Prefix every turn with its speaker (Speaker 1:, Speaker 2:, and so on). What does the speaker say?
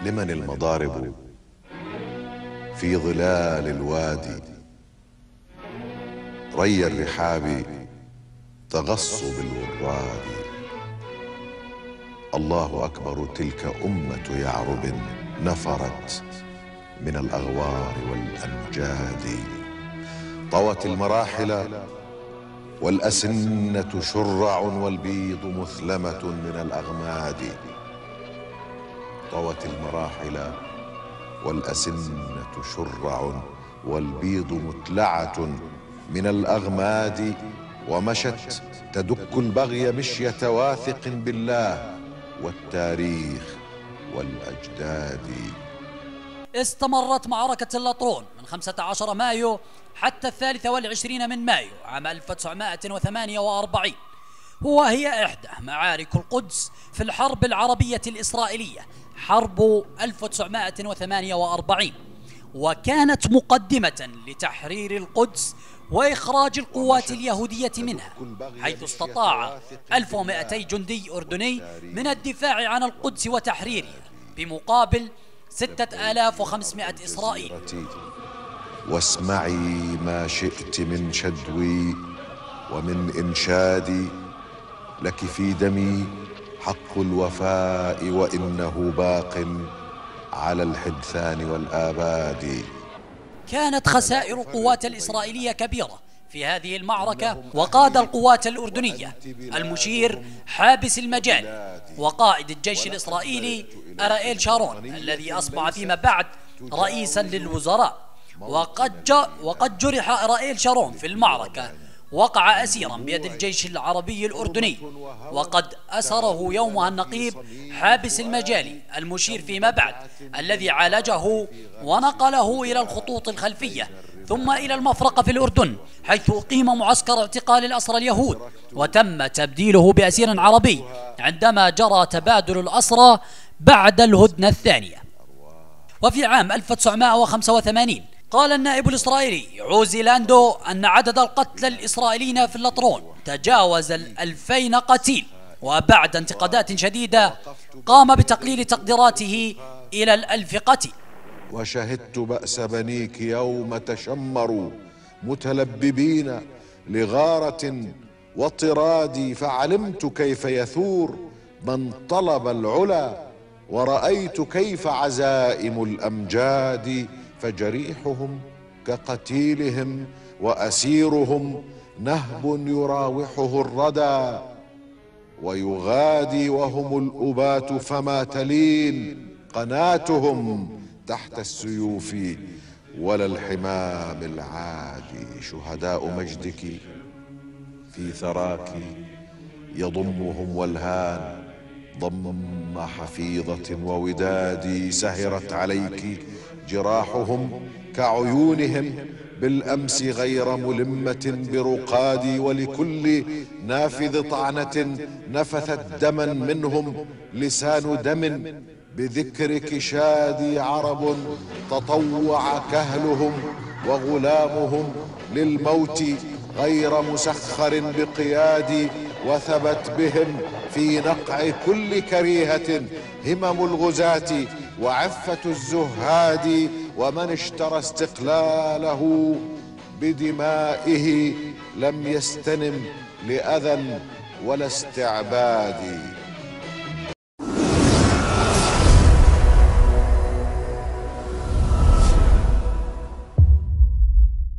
Speaker 1: لمن المضارب في ظلال الوادي، ري الرحاب تغص بالوراد. الله أكبر، تلك أمة يعرب نفرت من الأغوار والأمجاد. طوت المراحل والأسنة شرع والبيض مثلمة من الأغماد. طوت المراحل والأسنة شرع والبيض متلعة من الأغماد. ومشت تدك البغي مشية واثق بالله والتاريخ والأجداد.
Speaker 2: استمرت معركة اللطرون من 15 مايو حتى 23 من مايو عام 1948، وهي إحدى معارك القدس في الحرب العربية الإسرائيلية، حرب 1948، وكانت مقدمة لتحرير القدس وإخراج القوات اليهودية منها، حيث استطاع 1200 جندي أردني من الدفاع عن القدس وتحريرها بمقابل 6500 إسرائيلي.
Speaker 1: واسمعي ما شئت من شدوي ومن إنشادي، لك في دمي حق الوفاء وإنه باق على الحدثان والآباد.
Speaker 2: كانت خسائر القوات الإسرائيلية كبيرة في هذه المعركة، وقاد القوات الأردنية المشير حابس المجال وقائد الجيش الإسرائيلي أرائيل شارون الذي أصبح فيما بعد رئيسا للوزراء. وقد جرح أرائيل شارون في المعركة، وقع أسيرا بيد الجيش العربي الأردني، وقد أسره يومها النقيب حابس المجالي المشير فيما بعد، الذي عالجه ونقله إلى الخطوط الخلفية ثم إلى المفرقة في الأردن، حيث أقيم معسكر اعتقال الأسرى اليهود، وتم تبديله بأسير عربي عندما جرى تبادل الأسرى بعد الهدنة الثانية. وفي عام 1985 قال النائب الإسرائيلي عوزي لاندو أن عدد القتلى الإسرائيليين في اللطرون تجاوز 2000 قتيل، وبعد انتقادات شديدة قام بتقليل تقديراته إلى 1000 قتيل.
Speaker 1: وشهدت بأس بنيك يوم تشمروا متلببين لغارة وطراد، فعلمت كيف يثور من طلب العلا، ورأيت كيف عزائم الأمجاد. فجريحهم كقتيلهم وأسيرهم نهب يراوحه الردى، ويغادي وهم الأبات فما تلين قناتهم تحت السيوف ولا الحمام العادي. شهداء مجدك في ثراك يضمهم والهان ضم حفيظة ووداد. سهرت عليك جراحهم كعيونهم بالأمس غير ملمة برقاد، ولكل نافذ طعنة نفثت دما منهم لسان دم بذكرك شادي. عرب تطوع كهلهم وغلامهم للموت غير مسخر بقياد، وثبت بهم في نقع كل كريهة همم الغزاة وعفة الزهاد. ومن اشترى استقلاله بدمائه لم يستنم لأذى ولا استعباد.